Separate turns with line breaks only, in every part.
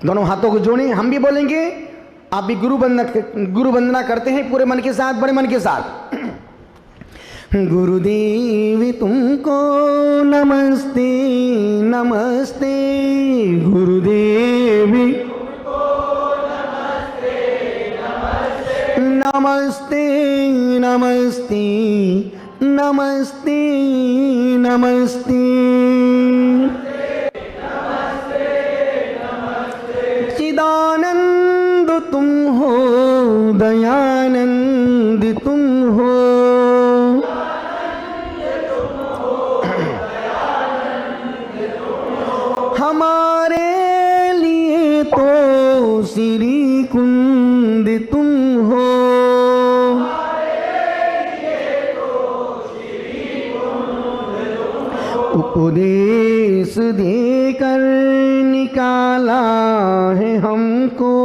दोनों हाथों को जोड़ें, हम भी बोलेंगे, आप भी गुरु वंदना करते हैं पूरे मन के साथ, बड़े मन के साथ। गुरुदेव तुमको नमस्ते नमस्ते, गुरुदेव नमस्ते नमस्ते नमस्ते नमस्ते। चिदानंद तुम हो, दयानंद तुम हो, हमारे लिए तो श्री कुंद तुम हो, उपदेश देकर निकाला है हमको,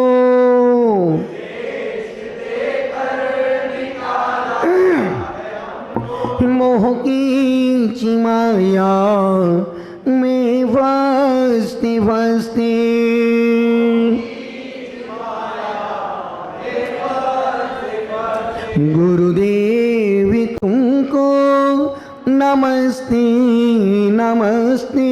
मोह की चिमाया में फंसते फंसते, गुरुदेव तुमको नमस्ते नमस्ते,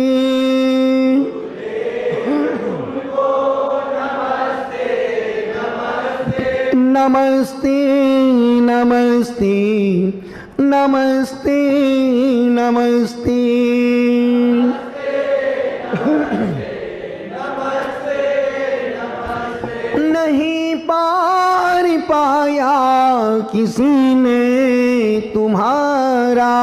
नमस्ते नमस्ते नमस्ते नमस्ते। नहीं पार पाया किसी ने तुम्हारा,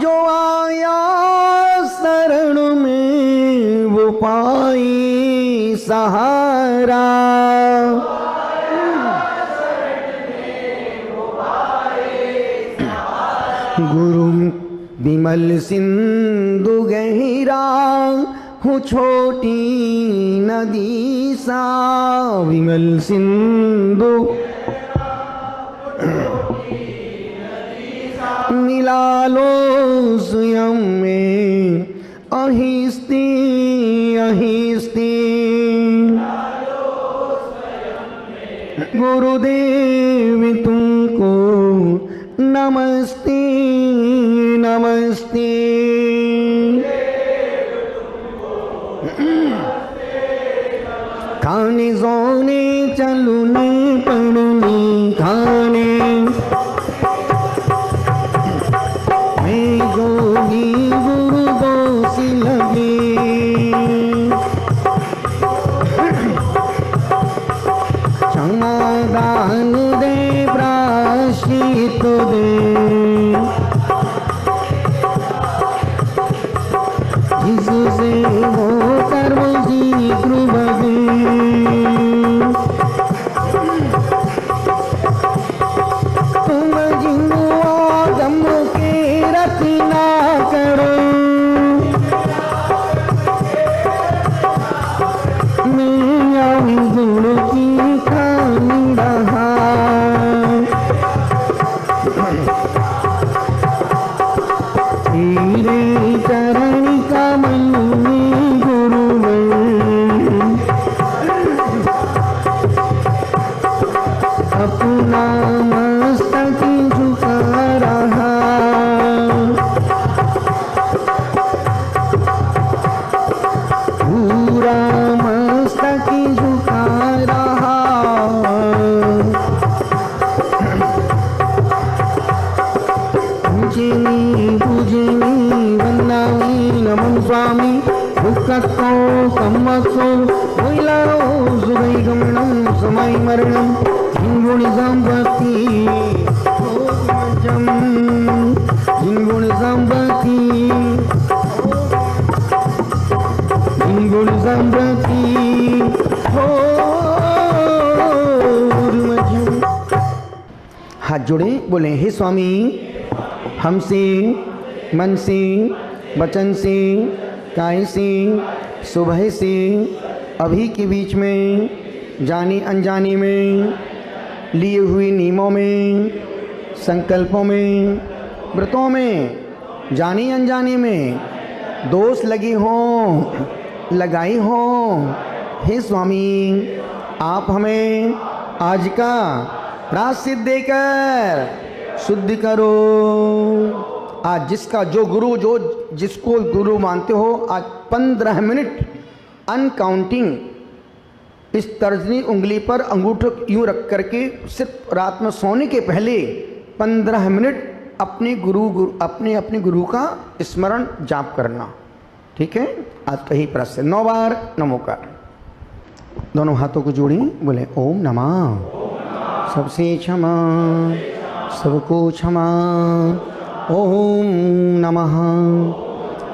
जो आया शरण में वो पाई सहारा, गुरु विमल सिंधु गहिरा हूँ छोटी नदी सा, विमल सिंधु मिला लो स्वयं में अहिस्ते अहिस्ते, गुरुदेव तुमको नमस्ते नमस्ते। खाने सोने चलने पढ़ने खाने, मैं जोगी गुरु दोष लगे, क्षमादान दे प्रायश्चित दे, जिससे वो कर्म शीघ्र बदे, तुम जिन्नु आदम के रचना करो, मैं गुण की खानी रहा, तेरे चरण कमल में गुरुवर अपना मस्तक झुका रहा, पूरा मस्तक झुका रहा, पूजनी वंदनामि नमन स्वामी, दुःखतो कम्मसो महिलाओ सुगैगमनं समय मरणं, जिन्गुण संपत्ति भोगमजं, जिन्गुण संपत्ति जिन्गुण संपत्ति भोगमजं। हाथ जोड़े, बोले हे स्वामी, हमसे मन से वचन से काय से सुबह से अभी के बीच में जाने अनजाने में लिए हुए नियमों में, संकल्पों में, व्रतों में जाने अनजाने में दोष लगी हों, लगाई हों, हे स्वामी आप हमें आज का प्रायश्चित देकर शुद्ध करो। आज जिसका जो गुरु जो जिसको गुरु मानते हो, आज 15 मिनट अनकाउंटिंग इस तर्जनी उंगली पर अंगूठा यूँ रख करके सिर्फ रात में सोने के पहले 15 मिनट अपने अपने गुरु का स्मरण जाप करना। ठीक है, आज का ही प्रश्न 9 बार नमोकार। दोनों हाथों को जोड़ी, बोले ओम नमः। सबसे क्षमा, सबको क्षमा। ओम नमः।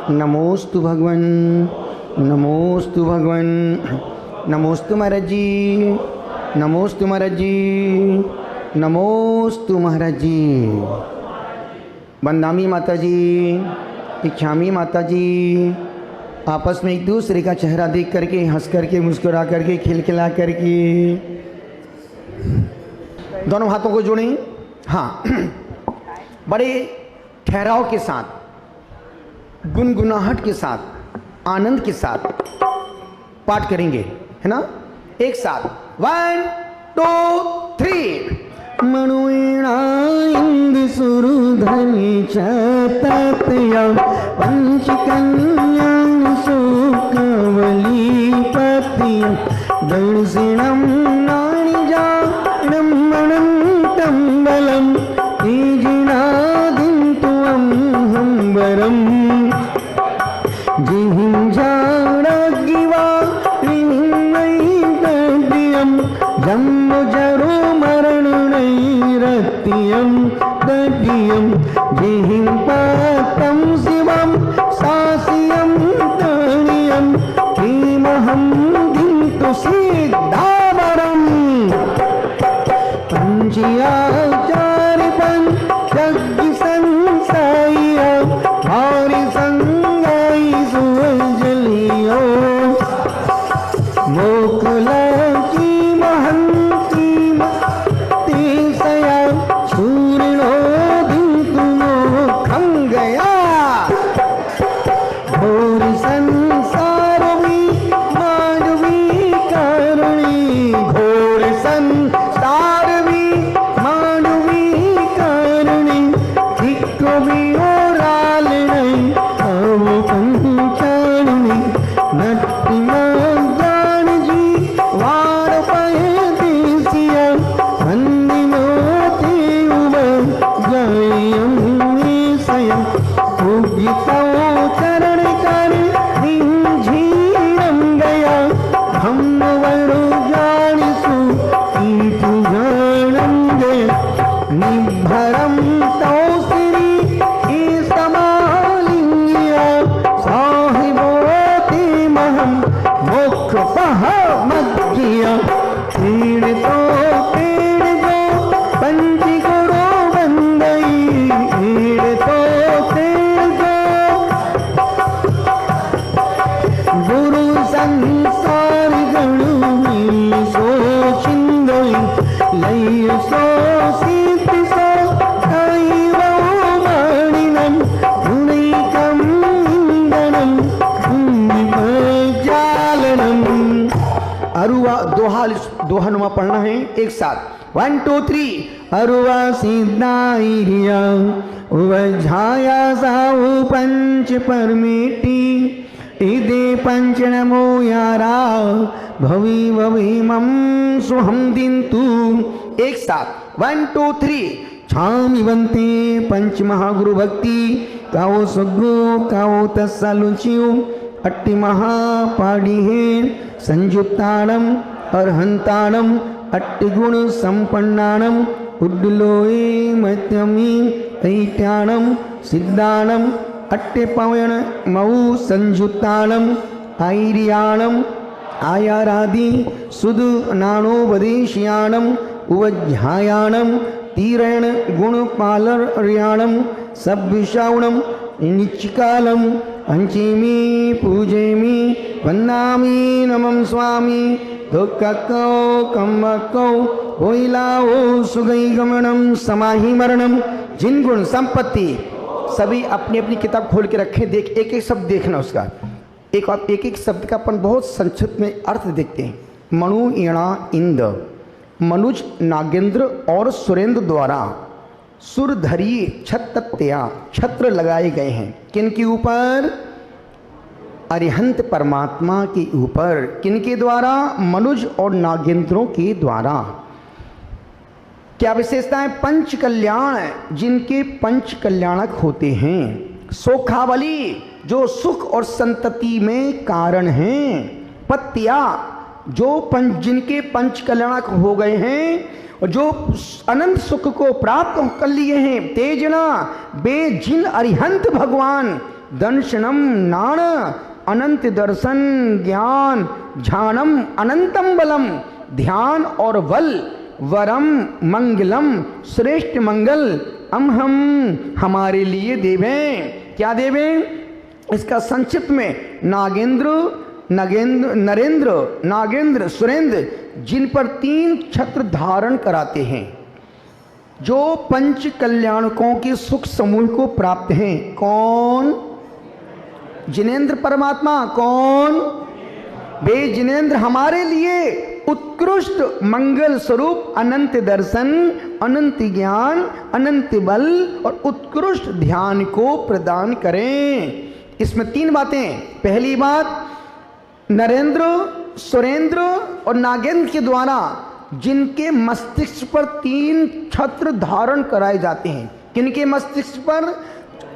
नमोस्तु भगवन, नमोस्तु भगवन, नमोस्तु महाराज जी, नमोस्तु महाराज जी, नमोस्तु महाराज जी। वंदामी माता जी, इच्छामी माता जी, आपस में एक दूसरे का चेहरा देख करके, हंस करके, मुस्कुरा करके, खिलखिला करके दोनों हाथों को जोड़ें। हाँ, बड़े ठहराव के साथ, गुनगुनाहट के साथ, आनंद के साथ पाठ करेंगे, है ना? एक साथ 1 2 3। मणुवीणा इंद सुरधनि चतत्या पंचकन्या शोकवली पतिया दर्शिणं नाणिजानं मणन्तं बलं तेजिनादिं त्वं हंबरं जिहिंजाडगिवा त्रिहिंगैकद्रियं जम्बुजरो मरणनैरत्यं दड्यं जिहिंपातं शिवं सासियं तणियं किमहं किन्तु सिद्धावरम् पंचियाचारि पंचज्ञ संसाया भारि संगाई सुजलियो मोकला की महंती तेसया सूर्णो दिंतु मोखं गया घोर संसार भी मानवी कारणी घोर संसार भी मानवी कारणी जिक्को भी ओराल नहीं अब पंचाणी नट्टी जान जी वार पाए देसिया वंदी मोती उमर जयम सयम उगिता चरण कर झीरम गया हम वरु जानिसु कीटु जानम गया निभरम तो श्री समालिंगिया साहिबोति महम मोक्ष पह मज्जिया पीड़ तो पंची गुरु बंदई पीड़ तो गुरु संसार गणु सो चिंदई लय सो सीत सो दैवो माणिनं गुणैकं इंदनं जालनं। अरुआ दो हनुमा पढ़ना है एक साथ 1 2 3। अरुआ सिद्धाइरिया वझाया साहु पंच परमेटी इदे पंच नमो यारा भवि भवि मम सुहम दिंतु। एक साथ 1 2 3। छामी बंते पंच महागुरु भक्ति काओ सुगो काओ तस्सलुचियो अट्टि महापाड़ी है संयुक्ताणम अर्हंताणम अट्टि गुण संपन्नाणम उड्डलोए मत्यमी ऐट्याणम सिद्धाणम अट्टे पवण मऊ संयुक्ताणम आईरियाणम आयारादि सुद नाणो वदेशियाणम उवध्यायाणम तीरण गुण पालर्याणम सब्विषावणम निचिकालम पंचमी पूजेमी वंदामी नमं स्वामी दुःखको कम्मको होइलाओ सुगई गमनम समाहि मरणम जिन गुण संपत्ति सभी अपनी अपनी किताब खोल के रखें, देख एक एक शब्द देखना उसका, एक एक शब्द का अपन बहुत संक्षिप्त में अर्थ देखते हैं। मनु ईणा इंद, मनुज नागेंद्र और सुरेंद्र द्वारा सुरधरी छत्रत्या छत्र लगाए गए हैं। किनके ऊपर? अरिहंत परमात्मा के ऊपर। किनके द्वारा? मनुज और नागेंद्रों के द्वारा। क्या विशेषताएं? पंच कल्याण, जिनके पंच कल्याणक होते हैं। सोखावली, जो सुख और संतति में कारण हैं। पत्या, जो जिनके पंच कल्याणक हो गए हैं और जो अनंत सुख को प्राप्त कर लिए हैं। तेजना, बे जिन अरिहंत भगवान दर्शनम नाण अनंत दर्शन ज्ञान झानम अनंतम बलम, ध्यान और बल वरम मंगलम श्रेष्ठ मंगल हम हमारे लिए देवें। क्या देवें? इसका संक्षिप्त में नरेंद्र नागेंद्र सुरेंद्र, जिन पर 3 छत्र धारण कराते हैं, जो पंच कल्याणकों के सुख समूह को प्राप्त हैं। कौन? जिनेंद्र परमात्मा। कौन? वे जिनेंद्र हमारे लिए उत्कृष्ट मंगल स्वरूप अनंत दर्शन, अनंत ज्ञान, अनंत बल और उत्कृष्ट ध्यान को प्रदान करें। इसमें 3 बातें। पहली बात, नरेंद्र, सुरेंद्र और नागेंद्र के द्वारा जिनके मस्तिष्क पर 3 छत्र धारण कराए जाते हैं। किनके मस्तिष्क पर?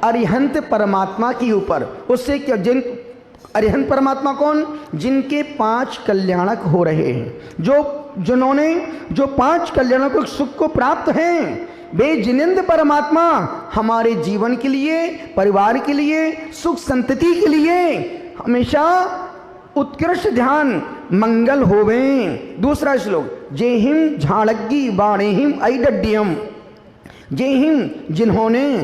अरिहंत परमात्मा के ऊपर। उससे क्या? अरिहंत परमात्मा कौन? जिनके 5 कल्याणक हो रहे हैं, जिन्होंने जो 5 कल्याणक सुख को प्राप्त हैं। वे जिनेंद्र परमात्मा हमारे जीवन के लिए, परिवार के लिए, सुख संतति के लिए हमेशा उत्कृष्ट ध्यान मंगल होवे। दूसरा श्लोक, जे हिम झाड़ग्गी बाणे हिम ऐडड्यम, जे हिम जिन्होंने,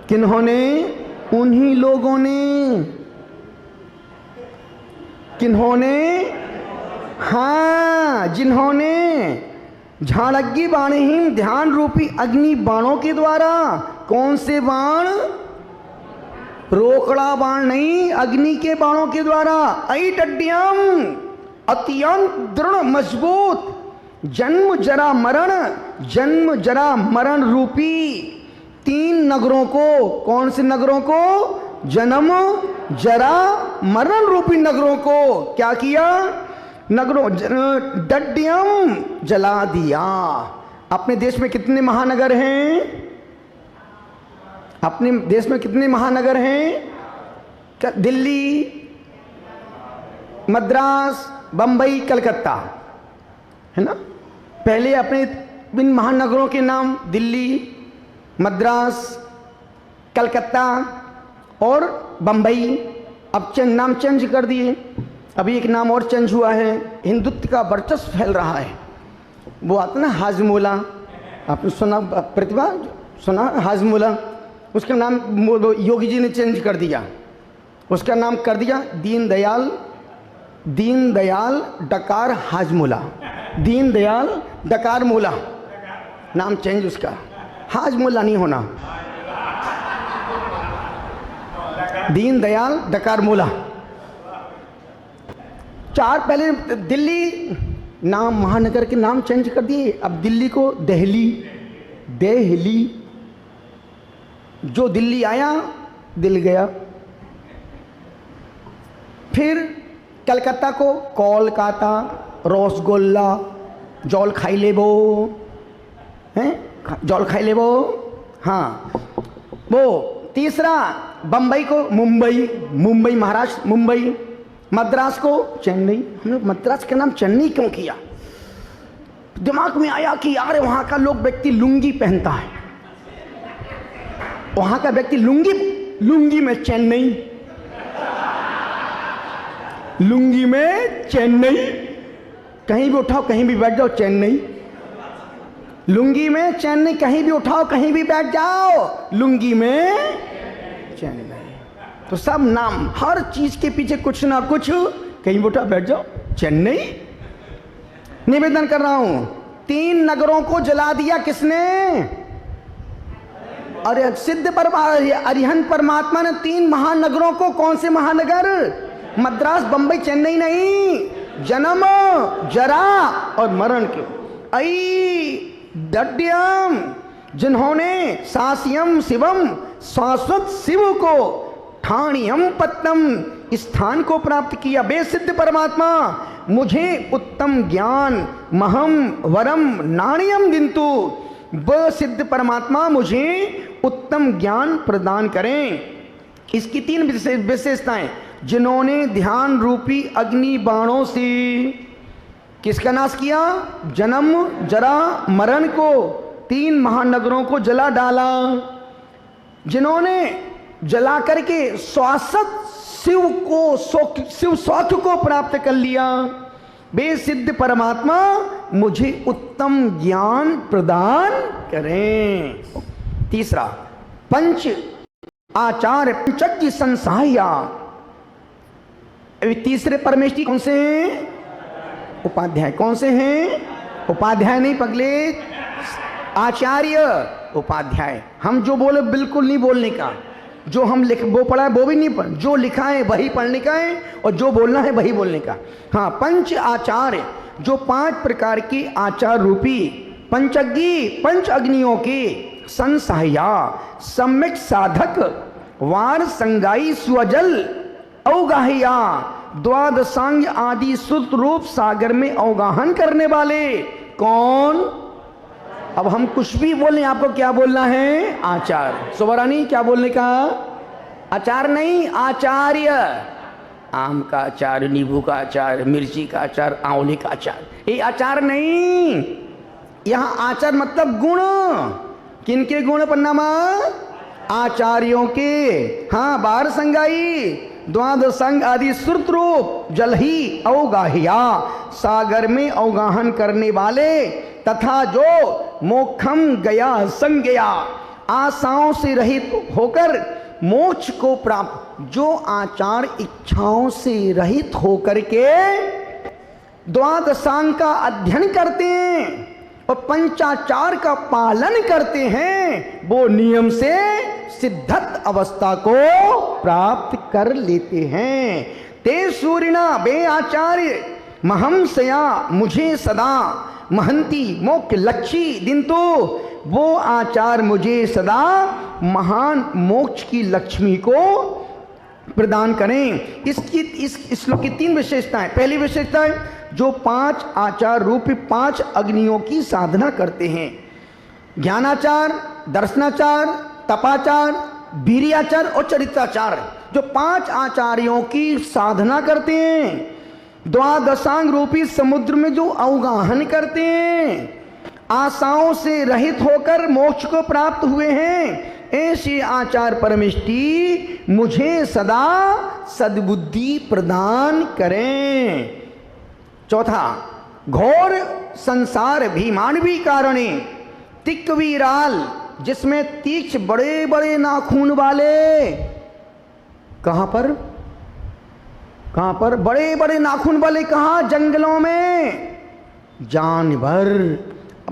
किन्होंने उन्हीं लोगों ने, किन्होंने? हाँ, जिन्होंने झाड़ग्गी बाणिहीन ध्यान रूपी अग्नि बाणों के द्वारा। कौन से बाण? रोकड़ा बाण नहीं, अग्नि के बाणों के द्वारा। ऐडड्यम, अत्यंत दृढ़ मजबूत जन्म जरा मरण रूपी 3 नगरों को। कौन से नगरों को? जन्म जरा मरण रूपी नगरों को क्या किया? नगरों डड्यम जला दिया। अपने देश में कितने महानगर हैं? अपने देश में कितने महानगर हैं? दिल्ली, मद्रास, बंबई, कलकत्ता, है ना। पहले अपने इन महानगरों के नाम दिल्ली, मद्रास, कलकत्ता और बंबई, अब नाम चेंज कर दिए। अभी एक नाम और चेंज हुआ है। हिंदुत्व का वर्चस्व फैल रहा है। वो आता ना हाजमोला, आपने सुना? प्रतिभा सुना? हाजमोला, उसका नाम योगी जी ने चेंज कर दिया। उसका नाम कर दिया दीनदयाल डकार हाजमोला। दीनदयाल डकार मोला, नाम चेंज उसका। हाजमोला नहीं होना, दीनदयाल डकार मोला। 4 पहले दिल्ली नाम, महानगर के नाम चेंज कर दिए। अब दिल्ली को देहली। जो दिल्ली आया दिल गया। फिर कलकत्ता को कोलकाता, रसगुल्ला, जौल खाई लेबो, हैं? जौल खाई लेबो। हाँ, वो तीसरा बंबई को मुंबई महाराष्ट्र, मुंबई। मद्रास को चेन्नई। हमने मद्रास का नाम चेन्नई क्यों किया? दिमाग में आया कि यार वहाँ का व्यक्ति लुंगी पहनता है, वहाँ का व्यक्ति लुंगी में चेन्नई, लुंगी में चेन्नई। कहीं भी उठाओ कहीं भी बैठ जाओ चेन्नई। लुंगी में चेन्नई, कहीं भी उठाओ कहीं भी बैठ जाओ लुंगी में चेन्नई। तो सब नाम, हर चीज के पीछे कुछ ना कुछ, कहीं भी उठा बैठ जाओ चेन्नई। निवेदन कर रहा हूं, 3 नगरों को जला दिया किसने? अरे सिद्ध अरिहंत परमात्मा ने 3 महानगरों को, कौन से महानगर? मद्रास, बंबई, चेन्नई नहीं, जन्म जरा और मरण के दड्यम, जिन्होंने सास्यम शिवम, शाश्वत शिव को, ठाणियम पत्तम, स्थान को प्राप्त किया। वे सिद्ध परमात्मा मुझे उत्तम ज्ञान, महम वरम नाणियम दिंतु, वह सिद्ध परमात्मा मुझे उत्तम ज्ञान प्रदान करें। इसकी 3 विशेषताएं। जिन्होंने ध्यान रूपी अग्नि बाणों से किसका नाश किया? जन्म जरा मरण को, 3 महानगरों को जला डाला। जिन्होंने जला करके शाश्वत शिव को, शिव स्वाथ को प्राप्त कर लिया, वे सिद्ध परमात्मा मुझे उत्तम ज्ञान प्रदान करें। तीसरा, पंच आचार्य पंचज्ञ संसाया। तीसरे परमेष्ठी कौन से हैं? उपाध्याय। कौन से हैं? उपाध्याय नहीं पगले, आचार्य उपाध्याय। हम जो बोले बिल्कुल नहीं बोलने का, जो हम वो पढ़ा है वो भी नहीं पढ़, जो लिखा है वही पढ़ने का है और जो बोलना है वही बोलने का। हाँ, पंच आचार्य, जो 5 प्रकार के आचार रूपी पंचज्ञी, 5 अग्नियों के संसहाया, सम्यक साधक, वार संगाई स्वजल अवगाहिया, द्वादशांग आदि शुद्ध रूप सागर में अवगाहन करने वाले। कौन? अब हम कुछ भी बोलें, आपको क्या बोलना है? आचार्य। सुबरानी क्या बोलने का? आचार नहीं, आचार्य। आम का अचार, नींबू का अचार, मिर्ची का अचार, आंवले का अचार, ये आचार नहीं। यहाँ आचार मतलब गुण। किनके गुण पन्नामा? आचार्यों के। हाँ, बार संगाई, द्वादशांग आदि श्रुत रूप जल ही अवगाहिया, सागर में अवगाहन करने वाले, तथा जो मोक्षम गया संज्ञया, आशाओं से रहित होकर मोक्ष को प्राप्त, जो आचार इच्छाओं से रहित होकर के द्वादशांग का अध्ययन करते हैं और पंचाचार का पालन करते हैं, वो नियम से सिद्धत अवस्था को प्राप्त कर लेते हैं। ते सूर्यना, वे आचार्य महंसया, मुझे सदा महंती मोक्ष लक्ष्मी दिंतु, वो आचार मुझे सदा महान मोक्ष की लक्ष्मी को प्रदान करें। इस श्लोक की 3 विशेषताएं। पहली विशेषता है, जो 5 आचार रूपी 5 अग्नियों की साधना करते हैं। ज्ञानाचार, दर्शनाचार, तपाचार, वीर्याचार और चरित्राचार, जो 5 आचार्यों की साधना करते हैं, द्वादशांग रूपी समुद्र में जो अवगाहन करते हैं, आशाओं से रहित होकर मोक्ष को प्राप्त हुए हैं, ऐसे आचार परमेष्टि मुझे सदा सद्बुद्धि प्रदान करें। चौथा, घोर संसार भीमानवी कारणे, तिक्विराल, जिसमें तीक्ष्ण बड़े बड़े नाखून वाले, कहां पर? कहां पर? बड़े बड़े नाखून वाले कहां? जंगलों में जानवर।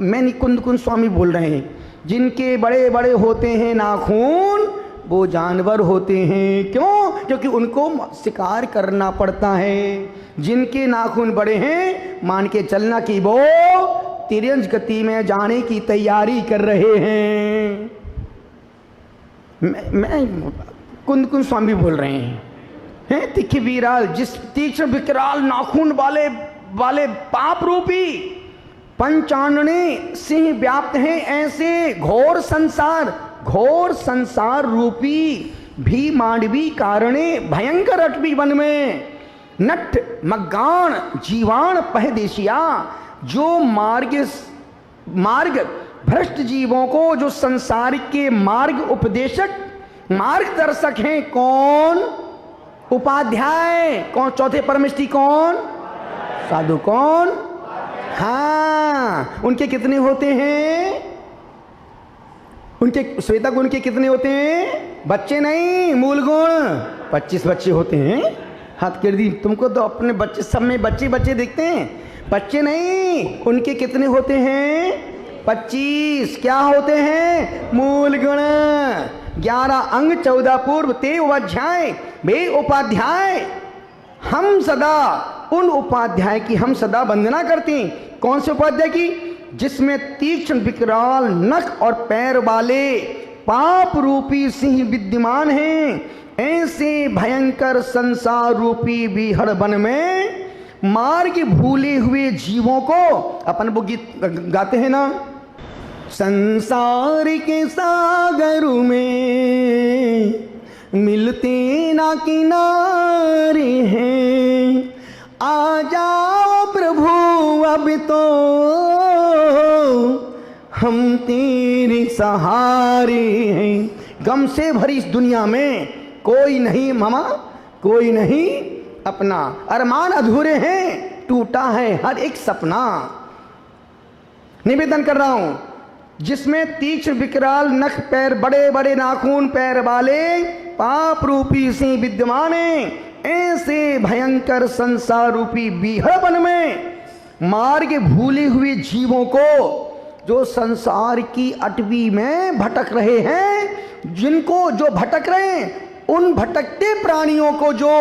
मैं निकुंद कुंद स्वामी बोल रहे हैं, जिनके बड़े बड़े होते हैं नाखून, वो जानवर होते हैं। क्यों? क्योंकि उनको शिकार करना पड़ता है। जिनके नाखून बड़े हैं, मान के चलना कि वो तिरंज गति में जाने की तैयारी कर रहे हैं। मैं कुंद स्वामी बोल रहे हैं। तीखे विराल, जिस तीक्ष्ण विकराल नाखून वाले पाप रूपी पंचानने सिंह व्याप्त हैं, ऐसे घोर संसार रूपी भी मांडवी कारणे भयंकर अटवी वन में नट मग्गान जीवाण पहदेशिया, जो मार्ग भ्रष्ट जीवों को, जो संसार के मार्ग उपदेशक, मार्गदर्शक हैं। कौन? उपाध्याय। कौन? चौथे परमेष्टि कौन? साधु। कौन? हाँ, उनके कितने होते हैं? उनके श्वेता गुण के कितने होते हैं? बच्चे नहीं, मूल गुण 25 बच्चे होते हैं। हाथ कर दी। तुमको तो अपने बच्चे, सब में बच्चे दिखते हैं, बच्चे नहीं। उनके कितने होते हैं? 25 क्या होते हैं? मूल गुण। 11 अंग, 14 पूर्व, 13 अध्याय, वे उपाध्याय। हम सदा उन उपाध्याय की हम सदा वंदना करते हैं। कौन से उपाध्याय की? जिसमें तीक्ष्ण विकराल नख और पैर वाले पाप रूपी सिंह विद्यमान हैं। ऐसे भयंकर संसार रूपी विहड़ वन में मार्ग भूले हुए जीवों को, अपन वो गीत गाते हैं ना, संसार के सागर में मिलते ना किनारे हैं, आ जाओ प्रभु अब तो हम तेरे सहारे हैं। गम से भरी इस दुनिया में कोई नहीं मामा, कोई नहीं अपना, अरमान अधूरे हैं, टूटा है हर एक सपना। निवेदन कर रहा हूं, जिसमें तीक्ष्ण विकराल नख, पैर बड़े बड़े नाखून पैर वाले पाप रूपी से विद्यमान हैं। ऐसे भयंकर संसार रूपी विहड़ वन में मार्ग भूले हुए जीवों को, जो संसार की अटवी में भटक रहे हैं, जिनको जो भटक रहे हैं, उन भटकते प्राणियों को जो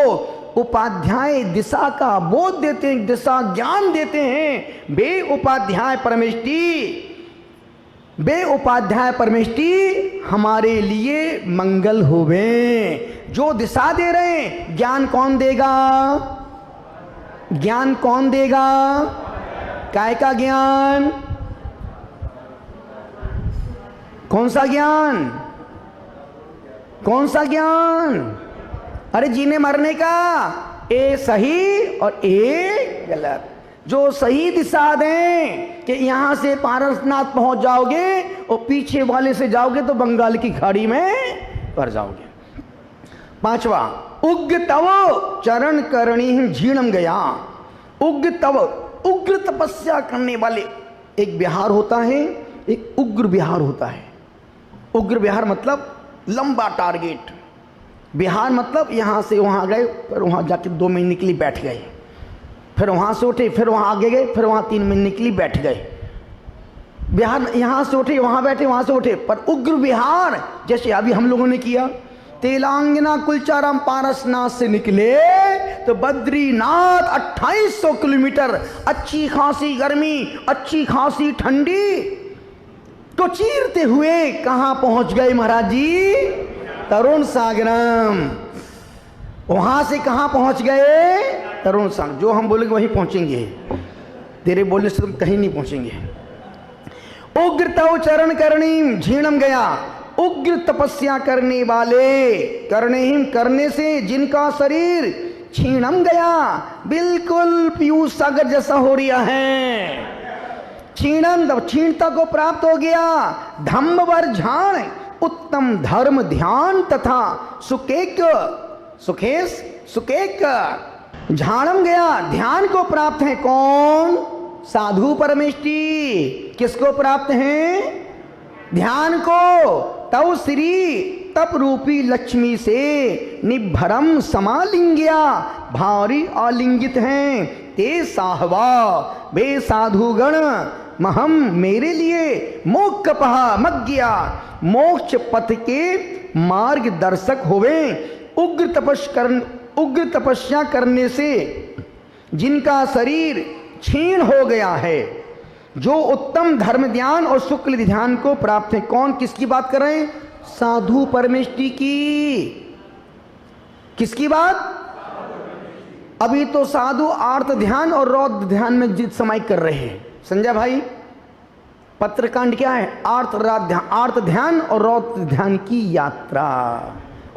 उपाध्याय दिशा का बोध देते हैं, दिशा ज्ञान देते हैं, वे उपाध्याय परमेष्टि, वे उपाध्याय परमेष्टि हमारे लिए मंगल होवे। जो दिशा दे रहे हैं, ज्ञान कौन देगा? ज्ञान कौन देगा? काय का ज्ञान? कौन सा ज्ञान? कौन सा ज्ञान? अरे जीने मरने का, ए सही और ए गलत। जो सही दिशा दें कि यहां से पारसनाथ पहुंच जाओगे और पीछे वाले से जाओगे तो बंगाल की खाड़ी में पड़ जाओगे। 5वां, उग्र तव चरण करणी झीणम गया। उग्र तव, उग्र तपस्या करने वाले, एक विहार होता है, एक उग्र विहार होता है। उग्र विहार मतलब लंबा टारगेट, बिहार मतलब यहाँ से वहाँ गए, फिर वहाँ जाके 2 महीने के लिए बैठ गए, फिर वहाँ से उठे, फिर वहाँ आगे गए, फिर वहाँ 3 महीने के लिए बैठ गए। बिहार यहाँ से उठे, वहाँ बैठे, वहाँ से उठे। पर उग्र बिहार जैसे अभी हम लोगों ने किया, तेलंगाना कुलचाराम पारसनाथ से निकले तो बद्रीनाथ 2800 किलोमीटर, अच्छी खासी गर्मी, अच्छी खासी ठंडी, तो चीरते हुए कहाँ पहुँच गए महाराज जी? तरुण सागरम। वहां से कहां पहुंच गए? तरुण सागर। जो हम बोलेंगे वहीं पहुंचेंगे, तेरे बोलने से तुम कहीं नहीं पहुंचेंगे। उग्र तव चरण करणी झीणम गया। उग्र तपस्या करने वाले, करणे करने से जिनका शरीर छीणम गया, बिल्कुल पीयूष सागर जैसा हो रहा है। क्षीणम, क्षीणता को प्राप्त हो गया। धम्म वर झाण, उत्तम धर्म ध्यान तथा सुकेक, सुखेश सुकेक, झाणम गया, ध्यान को प्राप्त है। कौन? साधु परमेष्टि। किसको प्राप्त है? ध्यान को। तव श्री तप रूपी लक्ष्मी से निभरम समालिंग्या, भारी आलिंगित हैं। ते साहवा, वे साधुगण महम, मेरे लिए मोक्ष मज्ञा, मोक्ष पथ के मार्गदर्शक होवे। उग्र तपस्या करने से जिनका शरीर क्षीण हो गया है, जो उत्तम धर्म ध्यान और शुक्ल ध्यान को प्राप्त है। कौन? किसकी बात कर रहे हैं? साधु परमेष्टि की। किसकी बात? अभी तो साधु आर्त ध्यान और रौद्र ध्यान में जित समय कर रहे हैं। संजय भाई, पत्रकांड क्या है? आर्त ध्यान और रौद्र ध्यान की यात्रा।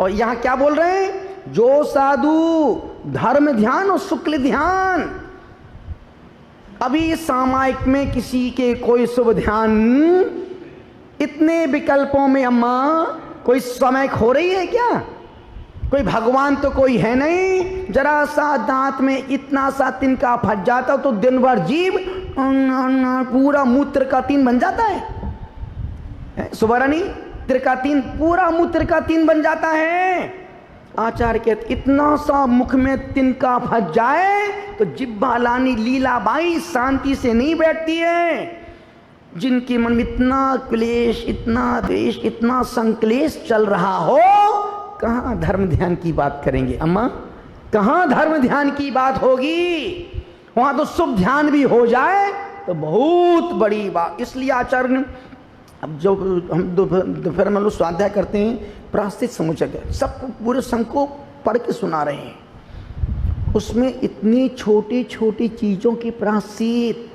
और यहां क्या बोल रहे हैं? जो साधु धर्म ध्यान और शुक्ल ध्यान, अभी सामायिक में किसी के कोई शुभ ध्यान, इतने विकल्पों में अम्मा कोई सामायिक हो रही है क्या? कोई भगवान तो कोई है नहीं। जरा सा दांत में इतना सा तिनका फंस जाता तो दिन भर जीव पूरा मूत्र का तीन बन जाता है। सुबरानी त्रिकातीन, पूरा मूत्र का तीन बन जाता है। आचार्य कहते इतना सा मुख में तिनका फंस जाए तो जिब्बा लानी लीलाबाई शांति से नहीं बैठती है। जिनके मन में इतना क्लेश, इतना द्वेष, इतना संक्लेश चल रहा हो, कहाँ धर्म ध्यान की बात करेंगे अम्मा? कहाँ धर्म ध्यान की बात होगी? वहां तो शुभ ध्यान भी हो जाए तो बहुत बड़ी बात। इसलिए आचार्य ने, अब जो हम दोपहर में लोग स्वाध्याय करते हैं, प्रायश्चित समुचक है, सबको पूरे संघ को पढ़ के सुना रहे हैं। उसमें इतनी छोटी छोटी चीजों की प्रायश्चित,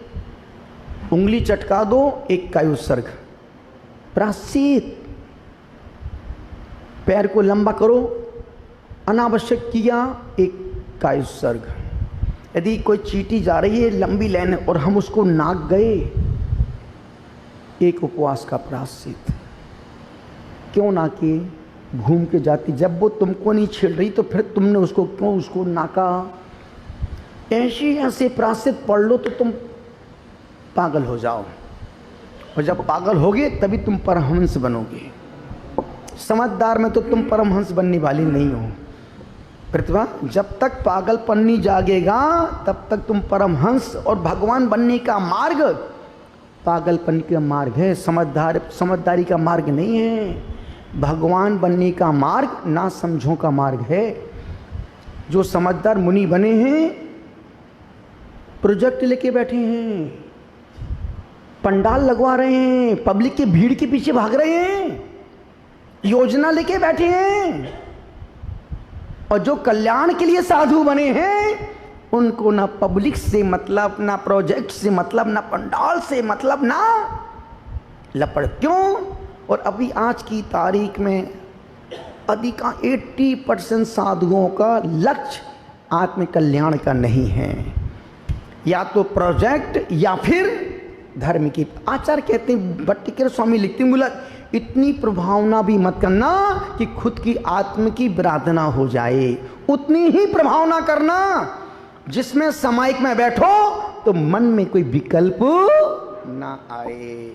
उंगली चटका दो एक कायुत्सर्ग प्रायश्चित, पैर को लंबा करो अनावश्यक किया एक कायुत्सर्ग, यदि कोई चींटी जा रही है लंबी लाइन और हम उसको नाक गए, एक उपवास का प्रायश्चित। क्यों ना कि घूम के जाती, जब वो तुमको नहीं छेड़ रही तो फिर तुमने उसको क्यों उसको नाका? ऐसे प्रायश्चित पढ़ लो तो तुम पागल हो जाओ, और जब पागल होगे तभी तुम परमहंस बनोगे। समझदार में तो तुम परमहंस बनने वाली नहीं हो प्रतिभा। जब तक पागलपन नहीं जागेगा तब तक तुम परमहंस, और भगवान बनने का मार्ग पागलपन का मार्ग है, समझदारी का मार्ग नहीं है। भगवान बनने का मार्ग ना समझों का मार्ग है। जो समझदार मुनि बने हैं प्रोजेक्ट लेके बैठे हैं, पंडाल लगवा रहे हैं, पब्लिक की भीड़ के पीछे भाग रहे हैं, योजना लेके बैठे हैं। और जो कल्याण के लिए साधु बने हैं उनको ना पब्लिक से मतलब, ना प्रोजेक्ट से मतलब, ना पंडाल से मतलब, ना लपड़। क्यों? और अभी आज की तारीख में अधिका 80% साधुओं का लक्ष्य आत्म कल्याण का नहीं है, या तो प्रोजेक्ट या फिर धर्म की। आचार्य कहते हैं, भट्टिकेर स्वामी लिखते हैं, बोला इतनी प्रभावना भी मत करना कि खुद की आत्म की विराधना हो जाए, उतनी ही प्रभावना करना जिसमें सामायिक में बैठो तो मन में कोई विकल्प ना आए।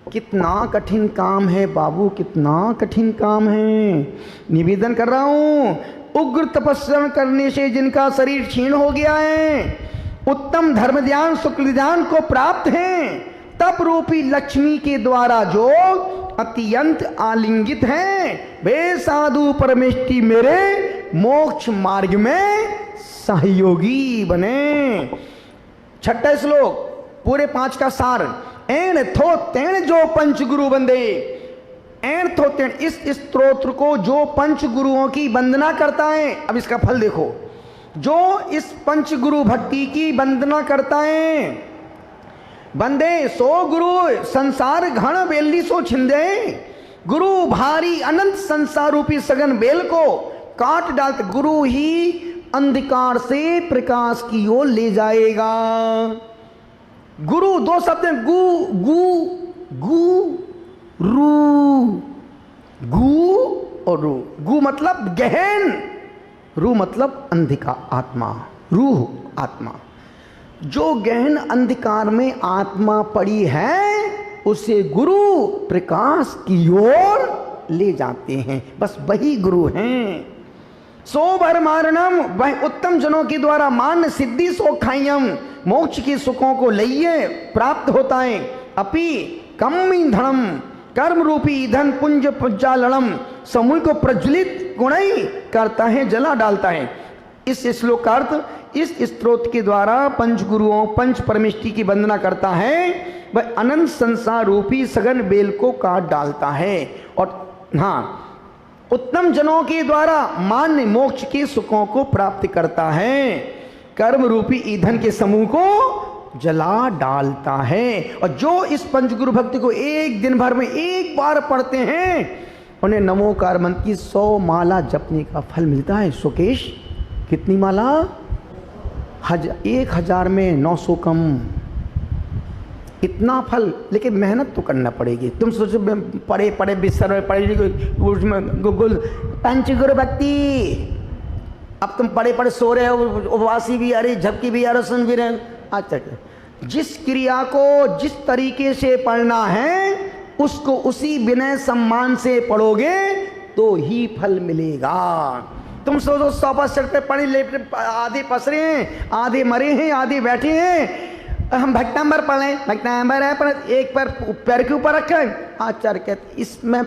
कितना कठिन काम है बाबू, कितना कठिन काम है। निवेदन कर रहा हूं, उग्र तपस्या करने से जिनका शरीर क्षीण हो गया है, उत्तम धर्म ध्यान शुक्ल ध्यान को प्राप्त हैं, तप रूपी लक्ष्मी के द्वारा जो अत्यंत आलिंगित हैं, वे साधु परमेष्टि मेरे मोक्ष मार्ग में सहयोगी बने। छठा श्लोक पूरे 5 का सार। एन थो तेन जो पंच गुरु बंदे, एन थो तेन, इस स्तोत्र को जो पंच गुरुओं की वंदना करता है, अब इसका फल देखो, जो इस पंच गुरु भक्ति की वंदना करता है, बंदे सो गुरु संसार घन बेली सो छिंदे, गुरु भारी अनंत संसार रूपी सघन बेल को काट डालते, गुरु ही अंधकार से प्रकाश की ओर ले जाएगा। गुरु 2 शब्द हैं, गु गु गु रू, गु और रू। गु मतलब गहन, रू मतलब अंधकार आत्मा, रूह आत्मा। जो गहन अंधकार में आत्मा पड़ी है उसे गुरु प्रकाश की ओर ले जाते हैं, बस वही गुरु हैं। सो भर मारणम, वह उत्तम जनों के द्वारा मान सिद्धि सो खाइयम, मोक्ष के सुखों को लइए प्राप्त होता है। अपि कम धनम कर्म रूपी ईंधन पुंज पुंजालनम, समूह को प्रज्वलित गुणई करता है, जला डालता है। इस श्लोकार्थ, इस स्तोत्र के द्वारा पंच गुरुओं पंच परमेष्टि की वंदना करता है, वह अनंत संसार रूपी सघन बेल को काट डालता है। और हाँ, उत्तम जनों के द्वारा मान्य मोक्ष के सुखों को प्राप्त करता है, कर्म रूपी ईंधन के समूह को जला डालता है। और जो इस पंचगुरु भक्ति को एक दिन भर में एक बार पढ़ते हैं, उन्हें नमोकार मंत्र की 100 माला जपने का फल मिलता है। सुकेश, कितनी माला? 1000 में 900 कम, इतना फल। लेकिन मेहनत तो करना पड़ेगी। तुम सोचो पढ़े पढ़े बिस्तर में पढ़े उसमें गुगुल पंचगुरु भक्ति, अब तुम पढ़े पढ़े सो रहे हो, उपवासी भी आ रही, झपकी भी आ रही, सुन भी रहे। अच्छा, जिस क्रिया को जिस तरीके से पढ़ना है उसको उसी विनय सम्मान से पढ़ोगे तो ही फल मिलेगा। तुम सोचो 100 चढ़ते पढ़े लेटे, आधे पसरे हैं, आधे मरे हैं, आधे बैठे हैं, हम भक्तांबर पढ़ लें, भक्तांबर है पर एक पैर के ऊपर रखें। आचार्य कहते इसमें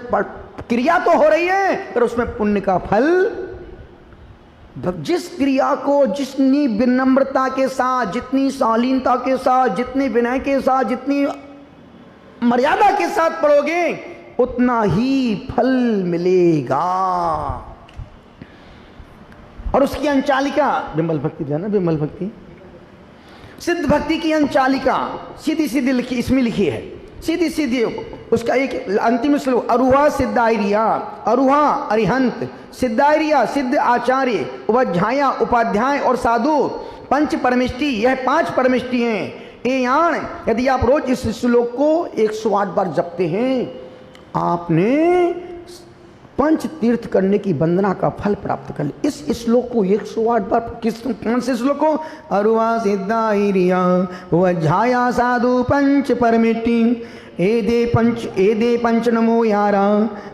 क्रिया तो हो रही है पर उसमें पुण्य का फल, जिस क्रिया को जितनी विनम्रता के साथ, जितनी शालीनता के साथ, जितनी विनय के साथ, जितनी मर्यादा के साथ पढ़ोगे उतना ही फल मिलेगा। और उसकी अंचालिका विमल भक्ति जो है ना, विमल भक्ति सिद्ध भक्ति की अंचालिका सीधी सीधी लिखी, इसमें लिखी है सीधी सीधी। उसका एक अंतिम श्लोक, अरुहा सिद्धायरिया, अरुहा अरिहंत, सिद्धायरिया सिद्ध आचार्य, उपाध्याया उपाध्याय और साधु, पंच परमिष्टि, यह 5 परमिष्टि हैं। ये यान यदि आप रोज इस श्लोक को 108 बार जपते हैं, आपने पंच तीर्थ करने की वंदना का फल प्राप्त कर लिया। इस श्लोक को 108 बार, कौन से श्लोक को? अरुआ सिद्धायरिया उपाध्याया साधु पंच परमिष्टि, एदे पंच नमो यारा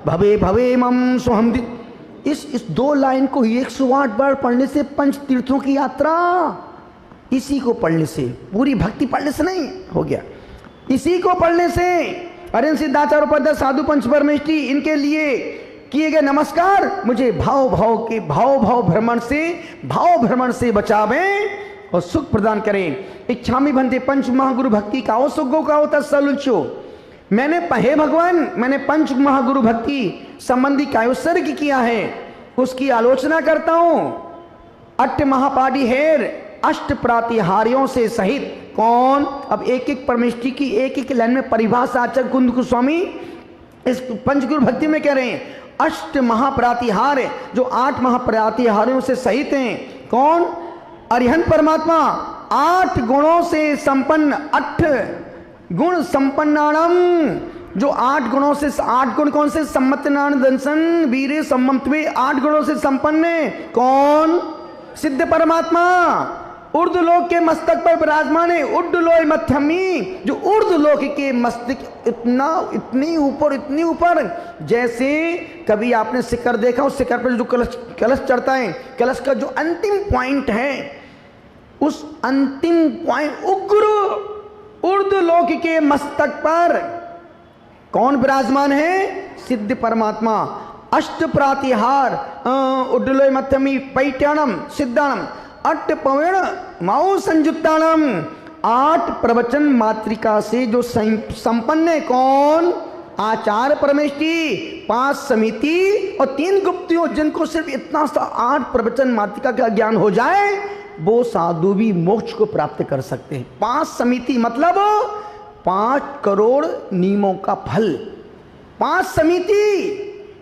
भवे भवे मम सोहम। इस 2 लाइन को 108 बार पढ़ने से पंच तीर्थों की यात्रा, इसी को पढ़ने से, पूरी भक्ति पढ़ने से नहीं हो गया, इसी को पढ़ने से अरिहंत सिद्धाचार्य उपाध्याय साधु पंच परमेष्टि, इनके लिए किए गए नमस्कार मुझे भाव भ्रमण से बचावें और सुख प्रदान करें। इच्छामि भंते पंच महागुरु भक्ति का सुखों का होता सलुचो। मैंने हे भगवान, मैंने पंच महागुरु भक्ति संबंधी कायोत्सर्ग किया है, उसकी आलोचना करता हूं। अट्ठ महापाडी हेर अष्ट प्रातिहार्यों से सहित। कौन? अब एक एक परमेष्टि की एक एक लाइन में परिभाषा आचार्य कुंद गोस्वामी इस पंचगुरु भक्ति में कह रहे हैं। अष्ट महाप्रातिहार, जो 8 महाप्रातिहार्यों से सहित हैं। कौन? अरिहंत परमात्मा 8 गुणों से संपन्न, 8 गुण संपन्नाणम, जो 8 गुणों से, 8 गुण कौन से? सम्मतनान दंसन वीरे सम्मत्वे, 8 गुणों से संपन्न है। कौन? सिद्ध परमात्मा ऊर्ध्वलोक के मस्तक पर विराजमान है। उड्डलोय मध्यमी, जो ऊर्ध्वलोक के मस्तक इतनी ऊपर, जैसे कभी आपने शिखर देखा, उस शिखर पर जो कलश चढ़ता है, कलश का जो अंतिम पॉइंट है, उस अंतिम पॉइंट उग्र ऊर्ध्वलोक के मस्तक पर कौन विराजमान है? सिद्ध परमात्मा। अष्ट प्रातिहार उड्डलोय मध्यमी पैट्याणम सिद्धाणम अट्ट पवेण माओ संयुक्ताणम, 8 प्रवचन मातृका से जो संपन्न है। कौन? आचार्य परमेष्टि, 5 समिति और 3 गुप्तियों, जिनको सिर्फ इतना सा 8 प्रवचन मातृका का ज्ञान हो जाए, वो साधु भी मोक्ष को प्राप्त कर सकते हैं। 5 समिति मतलब 5 करोड़ नियमों का फल। 5 समिति,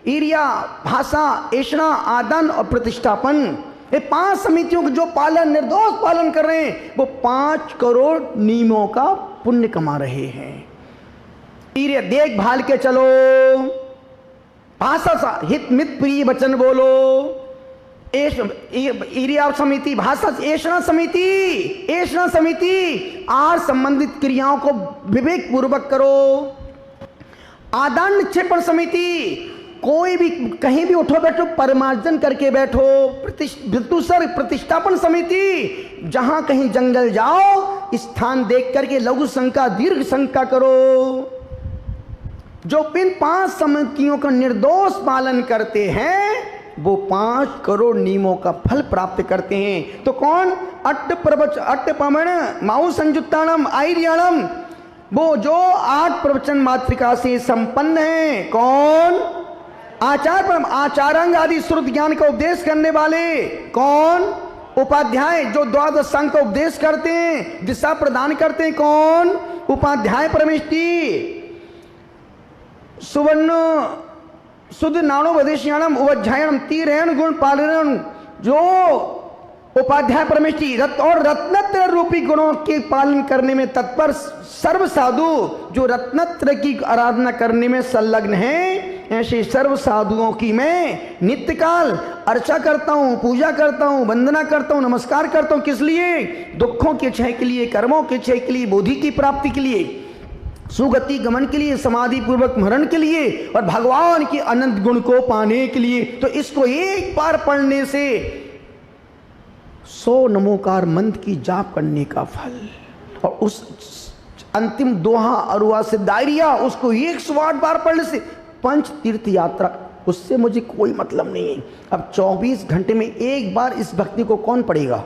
ईर्या, भाषा, ऐषणा, आदान और प्रतिष्ठापन, ये 5 समितियों को जो पालन, निर्दोष पालन कर रहे हैं, वो 5 करोड़ नियमों का पुण्य कमा रहे हैं। ईर्या, देखभाल के चलो, भाषा सा हित मित प्रिय वचन बोलो। ईर्या समिति, भाषा, ऐषणा समिति, आहार संबंधित क्रियाओं को विवेक पूर्वक करो। आदान निक्षेपण समिति, कोई भी कहीं भी उठो बैठो परमार्जन करके बैठो। प्रतिष्ठापन समिति, जहां कहीं जंगल जाओ, स्थान देख करके लघु शंका दीर्घ शंका करो। जो इन 5 समितियों का निर्दोष पालन करते हैं, वो 5 करोड़ नियमों का फल प्राप्त करते हैं। तो कौन? अट्ट पमण माऊ संयुक्ताणम आईर्याणम, वो जो 8 प्रवचन मातृका से संपन्न है। कौन? आचारांग आदि श्रुत ज्ञान का उपदेश करने वाले। कौन? उपाध्याय, जो 12 अंग का उपदेश करते हैं, दिशा प्रदान करते हैं। कौन? उपाध्याय परमेष्टि, सुवर्ण शुद्ध नाणो वदेशियाणम उपाध्यायम तीरण गुण पालन, जो उपाध्याय परमेष्टि और रत्नत्र रूपी गुणों के पालन करने में तत्पर सर्व साधु, जो रत्नत्र की आराधना करने में संलग्न है, ऐसे सर्व साधुओं की मैं नित्य काल अर्चा करता हूँ, पूजा करता हूँ, वंदना करता हूँ, नमस्कार करता हूँ। किस लिए? दुखों के क्षय के लिए, कर्मों के क्षय के लिए, बोधि की प्राप्ति के लिए, सुगति गमन के लिए, समाधि पूर्वक मरण के लिए और भगवान के अनंत गुण को पाने के लिए। तो इसको एक बार पढ़ने से 100 नमोकार मंत्र की जाप करने का फल, और उस अंतिम दोहा अरुआ से दायरिया उसको 108 बार पढ़ने से पंच तीर्थ यात्रा, उससे मुझे कोई मतलब नहीं है। अब 24 घंटे में एक बार इस भक्ति को कौन पढ़ेगा?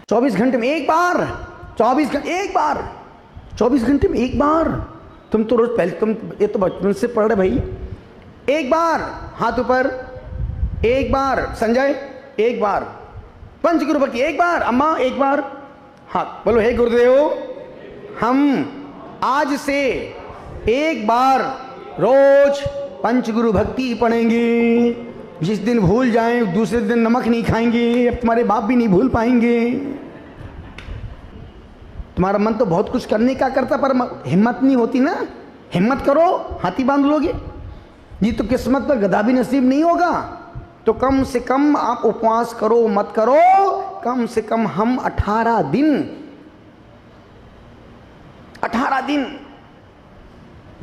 24 घंटे में एक बार, 24 घंटे एक बार, 24 घंटे में एक बार। तुम तो रोज पहले, तुम ये तो बचपन से पढ़ रहे भाई। एक बार हाथ ऊपर, एक बार संजय, एक बार पंच गुरु भक्ति, एक बार अम्मा, एक बार हाथ बोलो। हे गुरुदेव, हम आज से एक बार रोज पंचगुरु भक्ति पढ़ेंगे। जिस दिन भूल जाएं दूसरे दिन नमक नहीं खाएंगे, अब तुम्हारे बाप भी नहीं भूल पाएंगे। तुम्हारा मन तो बहुत कुछ करने का करता, पर हिम्मत नहीं होती ना। हिम्मत करो, हाथी बांध लोगे। ये तो किस्मत पर गधा भी नसीब नहीं होगा। तो कम से कम आप उपवास करो, मत करो, कम से कम हम 18 दिन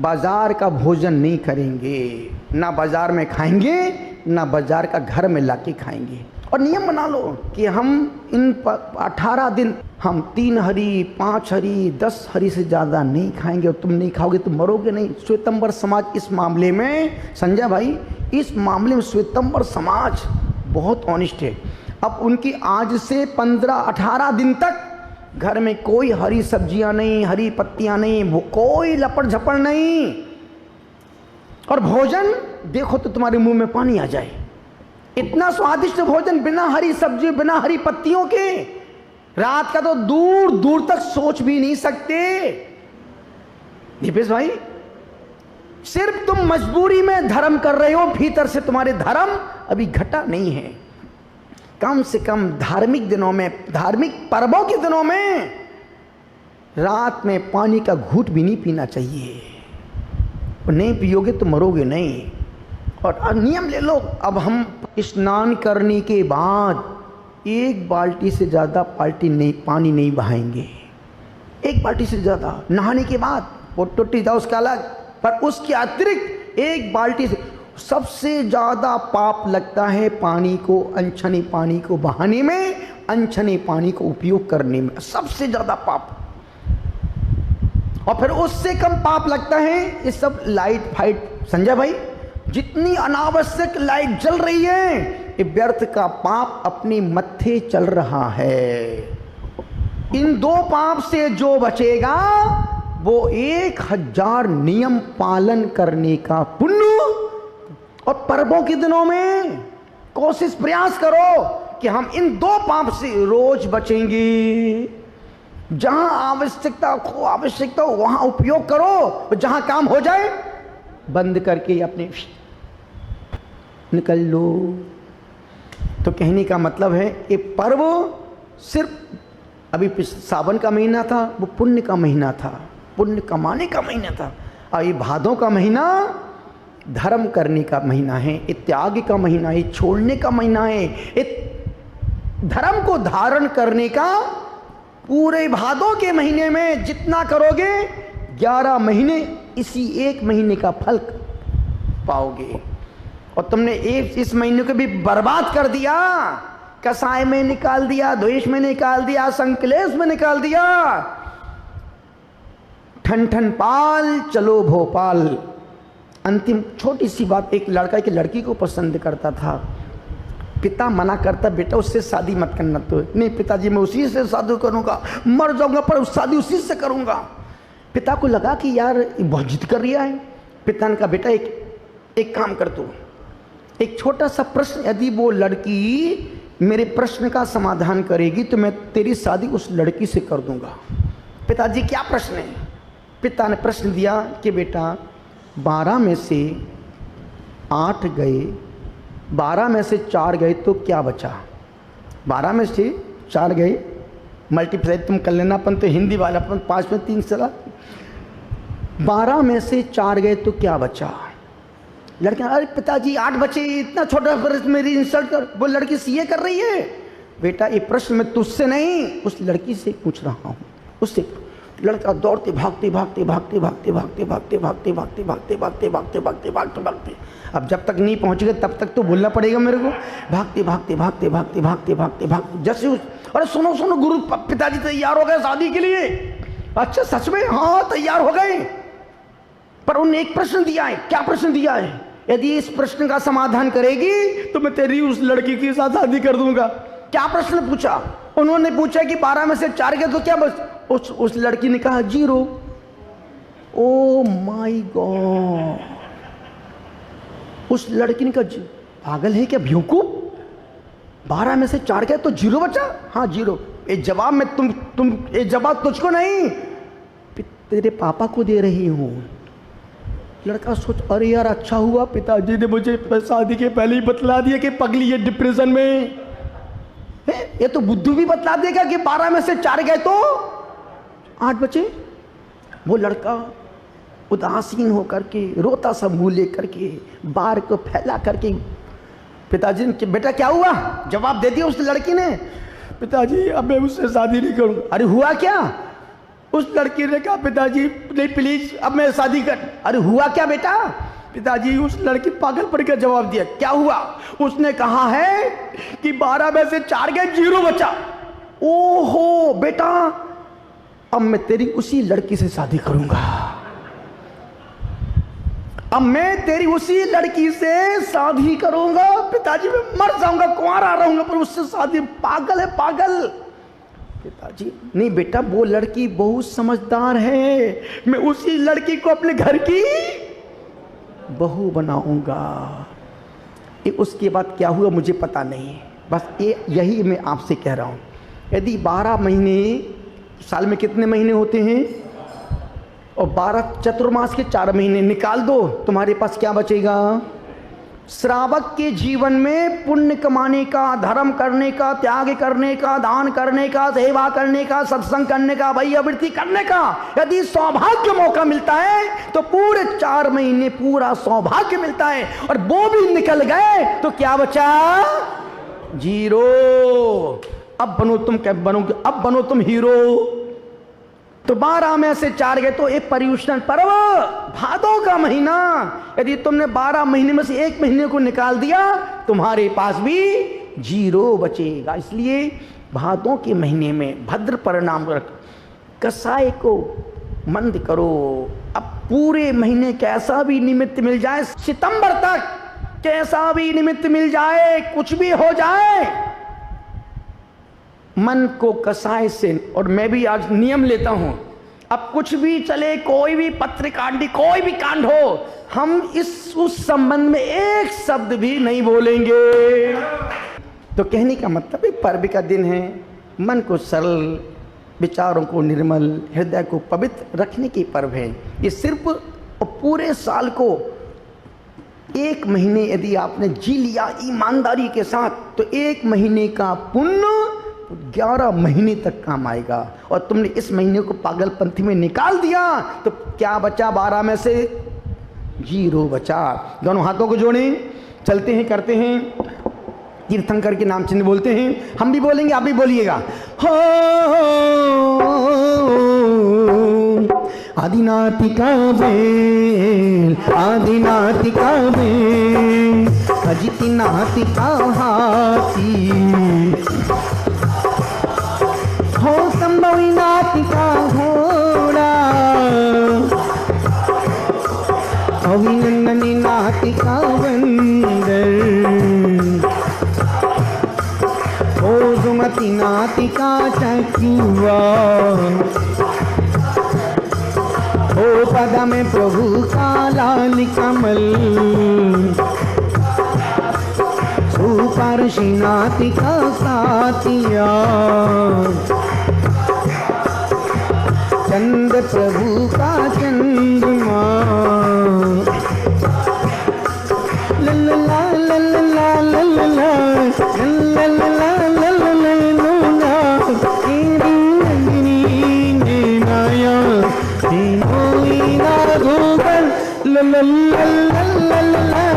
बाजार का भोजन नहीं करेंगे, ना बाजार में खाएंगे, ना बाजार का घर में लाके खाएंगे। और नियम बना लो कि हम इन 18 दिन हम 3 हरी, 5 हरी, 10 हरी से ज़्यादा नहीं खाएंगे। और तुम नहीं खाओगे तो मरोगे नहीं। श्वेतंबर समाज इस मामले में, संजय भाई, इस मामले में श्वेतंबर समाज बहुत ऑनेस्ट है। अब उनकी आज से 15-18 दिन तक घर में कोई हरी सब्जियां नहीं, हरी पत्तियां नहीं, कोई लपड़ झपड़ नहीं। और भोजन देखो तो तुम्हारे मुंह में पानी आ जाए। इतना स्वादिष्ट भोजन बिना हरी सब्जी, बिना हरी पत्तियों के, रात का तो दूर दूर तक सोच भी नहीं सकते। दीपेश भाई, सिर्फ तुम मजबूरी में धर्म कर रहे हो, भीतर से तुम्हारे धर्म अभी घटा नहीं है। कम से कम धार्मिक दिनों में, धार्मिक पर्वों के दिनों में रात में पानी का घूंट भी नहीं पीना चाहिए। और नहीं पियोगे तो मरोगे नहीं। और नियम ले लो। अब हम स्नान करने के बाद 1 बाल्टी से ज़्यादा पानी नहीं बहाएंगे। 1 बाल्टी से ज़्यादा नहाने के बाद, वो टूटी जाओ उसका अलग, पर उसके अतिरिक्त 1 बाल्टी से। सबसे ज़्यादा पाप लगता है पानी को, अनछने पानी को बहाने में, अनछने पानी को उपयोग करने में, सबसे ज़्यादा पाप। और फिर उससे कम पाप लगता है ये सब लाइट फाइट। संजय भाई, जितनी अनावश्यक लाइट जल रही है, ये व्यर्थ का पाप अपने मत्थे चल रहा है। इन 2 पाप से जो बचेगा वो 1000 नियम पालन करने का पुण्य। और पर्वों के दिनों में कोशिश प्रयास करो कि हम इन 2 पाप से रोज बचेंगे। जहां आवश्यकता हो वहां उपयोग करो, जहां काम हो जाए बंद करके अपने निकल लो। तो कहने का मतलब है ये पर्व सिर्फ अभी सावन का महीना था, वो पुण्य का महीना था, पुण्य कमाने का महीना था। और ये भादों का महीना धर्म करने का महीना है, ये त्याग का महीना है, छोड़ने का महीना है, ये धर्म को धारण करने का। पूरे भादों के महीने में जितना करोगे 11 महीने इसी 1 महीने का फल पाओगे। और तुमने इस महीने को भी बर्बाद कर दिया, कसाय में निकाल दिया, द्वेष में निकाल दिया, संकलेश में निकाल दिया। ठन ठन पाल चलो भोपाल। अंतिम छोटी सी बात, एक लड़का एक लड़की को पसंद करता था। पिता मना करता, बेटा उससे शादी मत करना। तो नहीं पिताजी, मैं उसी से शादी करूंगा, मर जाऊंगा पर शादी उसी से करूंगा। पिता को लगा कि यार बहुत जिद कर रहा है। पिता ने कहा, बेटा एक काम कर, तू एक छोटा सा प्रश्न, यदि वो लड़की मेरे प्रश्न का समाधान करेगी तो मैं तेरी शादी उस लड़की से कर दूंगा। पिताजी, क्या प्रश्न है? पिता ने प्रश्न दिया कि बेटा 12 में से 8 गए, 12 में से 4 गए तो क्या बचा? 12 में से 4 गए, मल्टीप्लाई तुम कर लेना, अपन तो हिंदी वाला, अपन 5 में 3 चला। 12 में से 4 गए तो क्या बचा? लड़कियां, अरे पिताजी 8 बचे, इतना छोटा प्रश्न मेरी इंसल्ट कर। वो लड़की सीए कर रही है। बेटा ये प्रश्न मैं तुझसे नहीं उस लड़की से पूछ रहा हूँ, उससे। लड़का दौड़ते भागते भागते भागते भागते भागते भागते भागते भागते भागते भागते भागते भागते भागते भागते, अब जब तक नहीं पहुँच गए तब तक तो बोलना पड़ेगा मेरे को। भागते भागते भागते भागते भागते भागते भागते जैसे अरे सुनो सुनो, गुरु पिताजी तैयार हो गए शादी के लिए। अच्छा सच में? हाँ तैयार हो गए। पर उन्होंने एक प्रश्न दिया है। क्या प्रश्न दिया है? यदि इस प्रश्न का समाधान करेगी तो मैं तेरी उस लड़की के साथ शादी कर दूंगा। क्या प्रश्न पूछा? उन्होंने पूछा कि 12 में से 4 गए तो क्या बस? उस लड़की ने कहा 0। Oh my God! उस लड़की ने कहा पागल है क्या, बेवकूफ? 12 में से 4 गए तो 0 बचा? हाँ 0। ये जवाब में तुम ये जवाब तुझको नहीं, तेरे पापा को दे रही हूं। लड़का सोच, अरे यार अच्छा हुआ पिताजी ने मुझे शादी के पहले ही बतला दिया कि पगली ये डिप्रेशन में है। ये तो बुद्धू भी बतला देगा कि 12 में से 4 गए तो 8 बचे। वो लड़का उदासीन होकर के, रोता सा मुंह लेकर के, बार को फैला करके पिताजी ने, बेटा क्या हुआ? जवाब दे दिया उस लड़की ने, पिताजी अब मैं उससे शादी नहीं करूंगा। अरे हुआ क्या? उस लड़की ने कहा पिताजी नहीं प्लीज अब मैं शादी कर। अरे हुआ क्या बेटा? पिताजी उस लड़की पागल पड़ के जवाब दिया। क्या हुआ? उसने कहा है कि 12 में से 4 गए 0 बचा। ओहो बेटा, अब मैं तेरी उसी लड़की से शादी करूंगा। अब मैं तेरी उसी लड़की से शादी करूंगा। पिताजी मैं मर जाऊंगा, कुंवारा रहूंगा, पर उससे शादी। पागल है पागल। पिताजी नहीं बेटा, वो लड़की बहुत समझदार है, मैं उसी लड़की को अपने घर की बहू बनाऊंगा। उसके बाद क्या हुआ मुझे पता नहीं, बस यही मैं आपसे कह रहा हूं। यदि 12 महीने, साल में कितने महीने होते हैं? और 12 चतुर्मास के 4 महीने निकाल दो, तुम्हारे पास क्या बचेगा? श्रावक के जीवन में पुण्य कमाने का, धर्म करने का, त्याग करने का, दान करने का, सेवा करने का, सत्संग करने का, वैयावृत्ति करने का यदि सौभाग्य मौका मिलता है तो पूरे 4 महीने पूरा सौभाग्य मिलता है। और वो भी निकल गए तो क्या बचा? 0। अब बनो तुम, क्या बनोगे? अब बनो तुम हीरो। तो 12 में से 4 गए तो एक पर्युषण पर्व, भादों का महीना, यदि तुमने 12 महीने में से 1 महीने को निकाल दिया तुम्हारे पास भी 0 बचेगा। इसलिए भादों के महीने में भद्र परिणाम रख, कसाय को मंद करो। अब पूरे महीने कैसा भी निमित्त मिल जाए, सितंबर तक कैसा भी निमित्त मिल जाए, कुछ भी हो जाए, मन को कसाय से। और मैं भी आज नियम लेता हूं, अब कुछ भी चले, कोई भी पत्रकांडी, कोई भी कांड हो, हम उस संबंध में एक शब्द भी नहीं बोलेंगे। तो कहने का मतलब एक पर्व का दिन है, मन को सरल, विचारों को निर्मल, हृदय को पवित्र रखने की पर्व है। ये सिर्फ पूरे साल को 1 महीने यदि आपने जी लिया ईमानदारी के साथ तो 1 महीने का पुण्य 11 महीने तक काम आएगा। और तुमने इस महीने को पागलपंथी में निकाल दिया तो क्या बचा? 12 में से 0 बचा। दोनों हाथों को जोड़ें, चलते हैं, करते हैं, तीर्थंकर के नाम चिन्ह बोलते हैं। हम भी बोलेंगे, आप भी बोलिएगा। हो आदिनाथिका बेल, आदिनाथिका बेल, अजिति नाथिका हाथी, हो संभवी नाथिका घोड़ा, अभिनंदनी नाथिका बंदर, हो सुमति नाथिका चकिवा, हो पद में प्रभु का लाल कमल, सुपर्षि नाथिका सातिया, चंद्र प्रभु का चंद्रमा, लल्ला लल्ला लल्ला लल्ला लल्ला तेरी रंगनी नैनाया तीनों ना धोकर लल्ला लल्ला लल्ला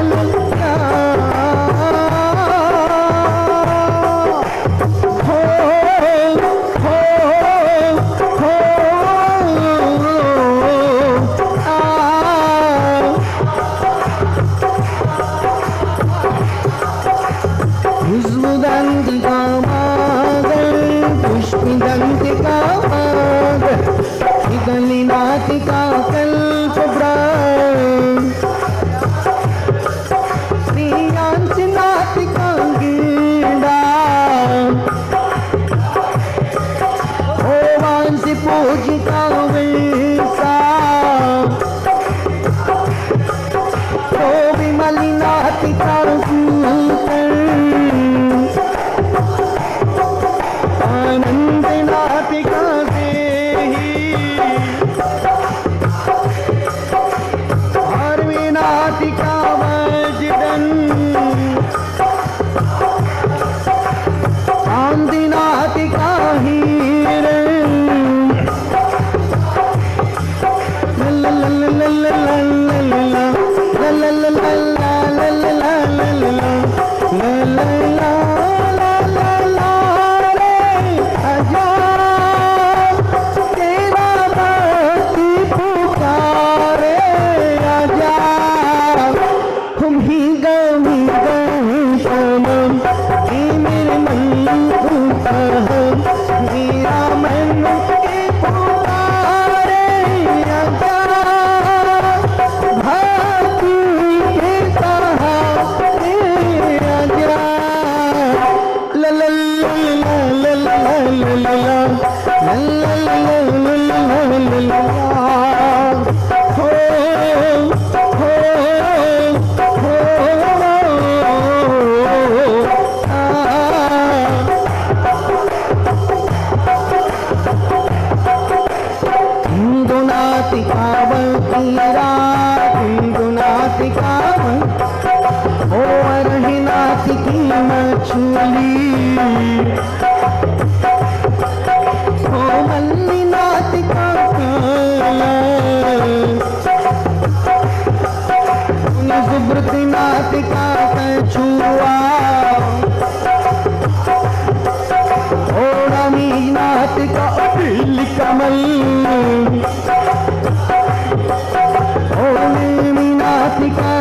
कमल मीनाथ का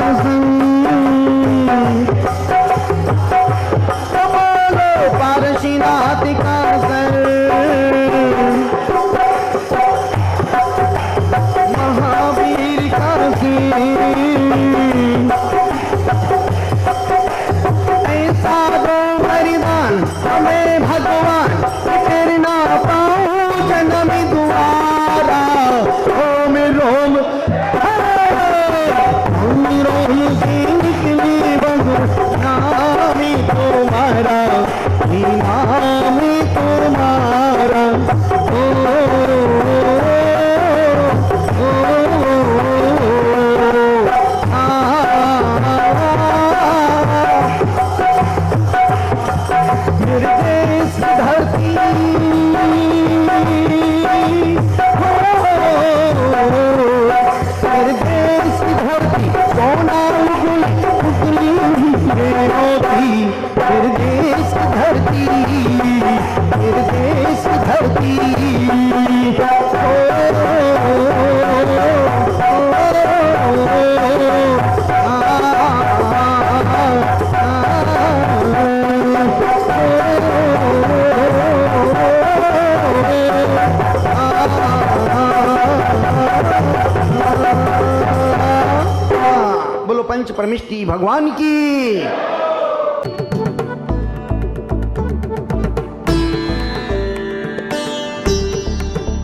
पारशीनाथ का महावीर का ऐसा दो वरदान हमें भगवान तेरे ना पाऊं जन्म दुआरा। ओम रोम रोम से निकली बंधु नाम तुम्हारा, नाम तुम्हारा। निर्देश धरती निर्देश धरती सोना उगली होती। निर्देश धरती निर्देश धरती बोलो पंच परमिष्टि भगवान की।